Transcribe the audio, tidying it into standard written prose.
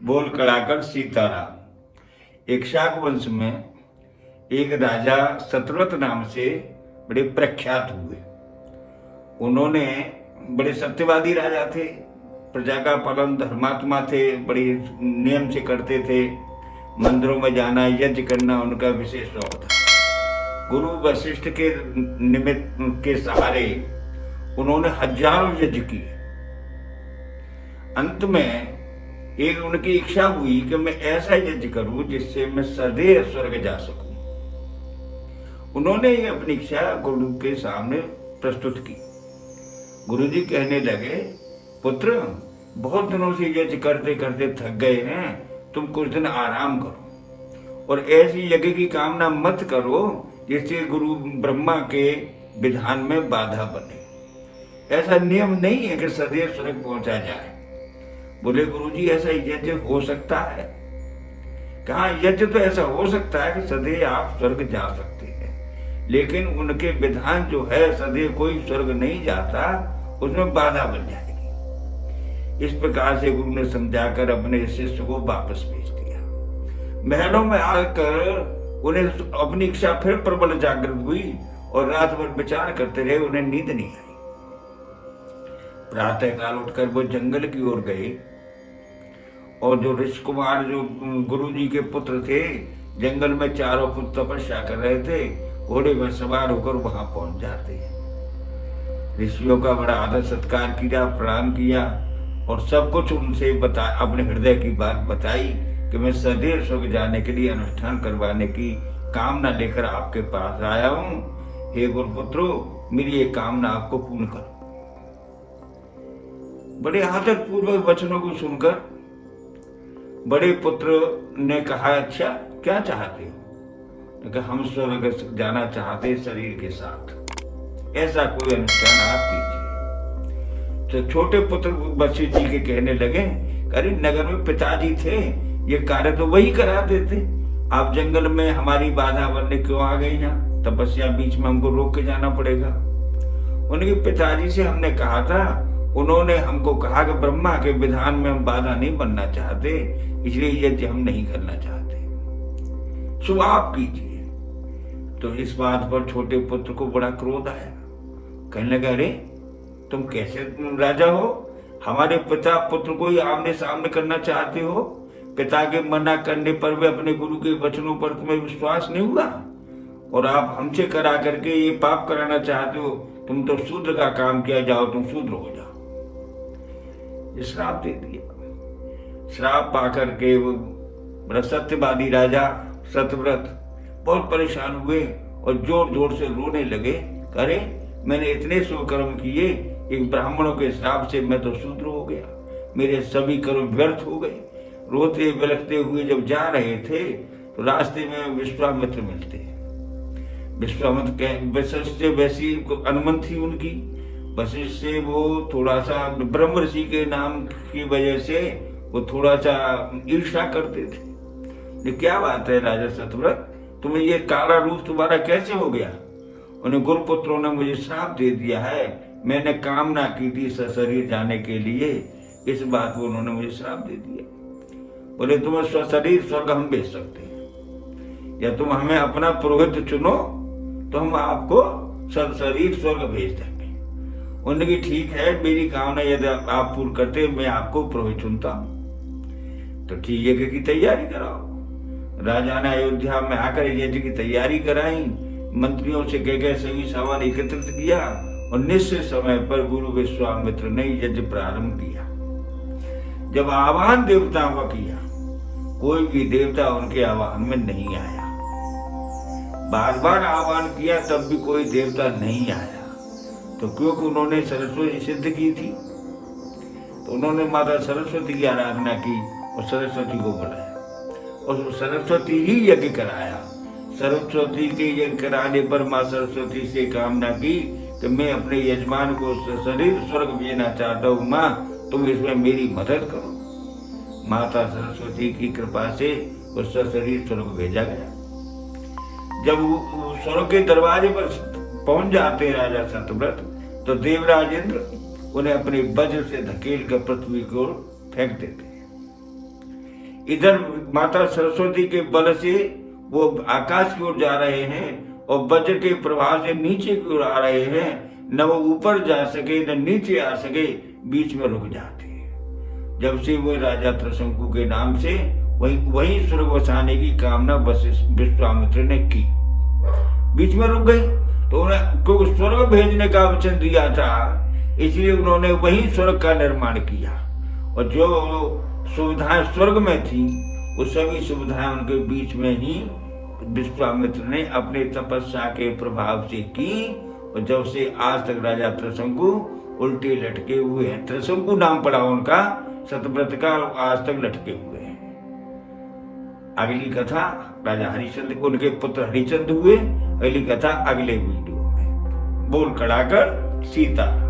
बोल कड़ाकर सीताराम। इक्ष्वाक वंश में एक राजा सतव्रत नाम से बड़े प्रख्यात हुए। उन्होंने बड़े सत्यवादी राजा थे, प्रजा का पालन धर्मात्मा थे, बड़े नियम से करते थे। मंदिरों में जाना, यज्ञ करना उनका विशेष शौक था। गुरु वशिष्ठ के निमित्त के सहारे उन्होंने हजारों यज्ञ किए। अंत में एक उनकी इच्छा हुई कि मैं ऐसा यज्ञ करूं जिससे मैं सदैव स्वर्ग जा सकूं। उन्होंने ये अपनी इच्छा गुरु के सामने प्रस्तुत की। गुरुजी कहने लगे, पुत्र, बहुत दिनों से यज्ञ करते करते थक गए हैं, तुम कुछ दिन आराम करो और ऐसी यज्ञ की कामना मत करो जिससे गुरु ब्रह्मा के विधान में बाधा बने। ऐसा नियम नहीं है कि सदैव स्वर्ग पहुंचा जाए। बोले, गुरुजी, ऐसा यज्ञ हो सकता है? कहा, यज्ञ तो ऐसा हो सकता है कि सदैव आप स्वर्ग जा सकते हैं, लेकिन उनके विधान जो है सदैव कोई स्वर्ग नहीं जाता, उसमें बाधा बन जाएगी। इस प्रकार से गुरु ने समझाकर अपने शिष्य को वापस भेज दिया। महलों में आकर उन्हें अपनी इच्छा फिर प्रबल जागृत हुई और रात भर विचार करते रहे, उन्हें नींद नहीं आई। प्रातः काल उठकर वो जंगल की ओर गए और जो ऋषि कुमार, जो गुरु जी के पुत्र थे, जंगल में चारों फुट तपस्या कर रहे थे, घोड़े में सवार होकर वहां पहुंच जाते हैं। ऋषियों का बड़ा आदर सत्कार किया, प्रणाम किया और सब कुछ उनसे अपने हृदय की बात बताई कि मैं सदैव स्वर्ग जाने के लिए अनुष्ठान करवाने की कामना लेकर आपके पास आया हूं। हे गुरुपुत्रो, मेरी ये कामना आपको पूर्ण करो। बड़े आदर पूर्वक वचनों को सुनकर बड़े पुत्र ने कहा, अच्छा, क्या चाहते हो? कि हम स्वर्ग जाना चाहते शरीर के साथ, ऐसा कोई अनुष्ठान आप कीजिए। तो छोटे पुत्र वशिष्ठ जी के कहने लगे, अरे नगर में पिताजी थे, ये कार्य तो वही करा देते, आप जंगल में हमारी बाधा बनने क्यों आ गए? यहाँ तपस्या बीच में हमको रोक के जाना पड़ेगा। उनके पिताजी से हमने कहा था, उन्होंने हमको कहा कि ब्रह्मा के विधान में हम बाधा नहीं बनना चाहते, इसलिए यज्ञ हम नहीं करना चाहते, सो आप कीजिए। तो इस बात पर छोटे पुत्र को बड़ा क्रोध आया। कहने लगा, अरे तुम कैसे राजा हो? हमारे पिता पुत्र को ही आमने सामने करना चाहते हो? पिता के मना करने पर भी अपने गुरु के वचनों पर तुम्हें विश्वास नहीं हुआ और आप हमसे करा करके ये पाप कराना चाहते हो? तुम तो शूद्र का काम किया, जाओ तुम शूद्र हो जाओ। ये श्राप दे दिया। श्राप पाकर के वो बड़ा सत्यवादी राजा सतव्रत बहुत परेशान हुए और जोर जोर से रोने लगे। अरे मैंने इतने शुभकर्म किए, एक ब्राह्मणों के श्राप से मैं तो शूद्र हो गया, मेरे सभी कर्म व्यर्थ हो गए। रोते बिलखते हुए जब जा रहे थे तो रास्ते में विश्वामित्र मिलते हैं। विश्वामित्र वशिष्ठ से वैसी अनुमति थी उनकी। वशिष्ठ से वो थोड़ा सा ब्रह्म ऋषि के नाम की वजह से वो थोड़ा सा ईर्ष्या करते थे। ये क्या बात है राजा सतव्रत, तुम्हें ये काला रूप तुम्हारा कैसे हो गया? उन्हें गुरुपुत्रों ने मुझे श्राप दे दिया है, मैंने कामना की थी सशरीर जाने के लिए, इस बात को उन्होंने मुझे श्राप दे दिया। बोले, तुम्हें स्वशरीर स्वर्ग हम भेज सकते हैं, या तुम हमें अपना पुरोहित चुनो तो हम आपको सशरीर स्वर्ग भेज देंगे। उनकी ठीक है, मेरी कामना यदि आप पूर्ण करते मैं आपको पुरोहित चुनता हूं। तो ठीक है, की तैयारी कराओ। राजा ने अयोध्या में आकर यज्ञ की तैयारी कराई, मंत्रियों से कह सभी सामान एकत्रित किया और निश्चित समय पर गुरु विश्वामित्र ने यज्ञ प्रारंभ किया। जब आह्वान देवताओं का किया, कोई भी देवता उनके आह्वान में नहीं आया। बार बार आह्वान किया तब भी कोई देवता नहीं आया। तो क्योंकि उन्होंने सरस्वती सिद्ध की थी, तो उन्होंने माता सरस्वती की आराधना की और सरस्वती को बुलाया और सरस्वती ही यज्ञ कराया। सरस्वती के यज्ञ कराने पर माँ सरस्वती से कामना की कि मैं अपने यजमान को शरीर स्वर्ग भेजना चाहता हूँ, माँ तुम इसमें मेरी मदद करो। माता सरस्वती की कृपा से उसका शरीर स्वर्ग भेजा गया। जब वो स्वर्ग के दरवाजे पर पहुंच जाते राजा सतव्रत, तो देवराज इंद्र उन्हें अपने वज्र से धकेल कर पृथ्वी को फेंक देते हैं। इधर माता सरस्वती के बल से वो आकाश की ओर जा रहे हैं और वज्र के प्रभाव से नीचे की ओर आ रहे हैं। न वो ऊपर जा सके न नीचे आ सके, बीच में रुक जाते हैं। जब से वो राजा त्रिशंकु के नाम से वही स्वर्ग बसाने की कामना विश्वामित्र ने की, बीच में रुक गई। तो उन्हें क्योंकि स्वर्ग भेजने का वचन दिया था, इसलिए उन्होंने वही स्वर्ग का निर्माण किया। और जो सुविधाएं स्वर्ग में थी वो सभी सुविधाएं उनके बीच में ही विश्वामित्र ने अपने तपस्या के प्रभाव से की। और जब से आज तक राजा त्रिशंकु उल्टे लटके हुए हैं। त्रिशंकु नाम पड़ा उनका, सतव्रत का, आज तक लटके हुए हैं। अगली कथा राजा हरिश्चंद्र, उनके पुत्र हरिश्चंद्र हुए। अगली कथा अगले वीडियो में। बोल कड़ाकर सीता।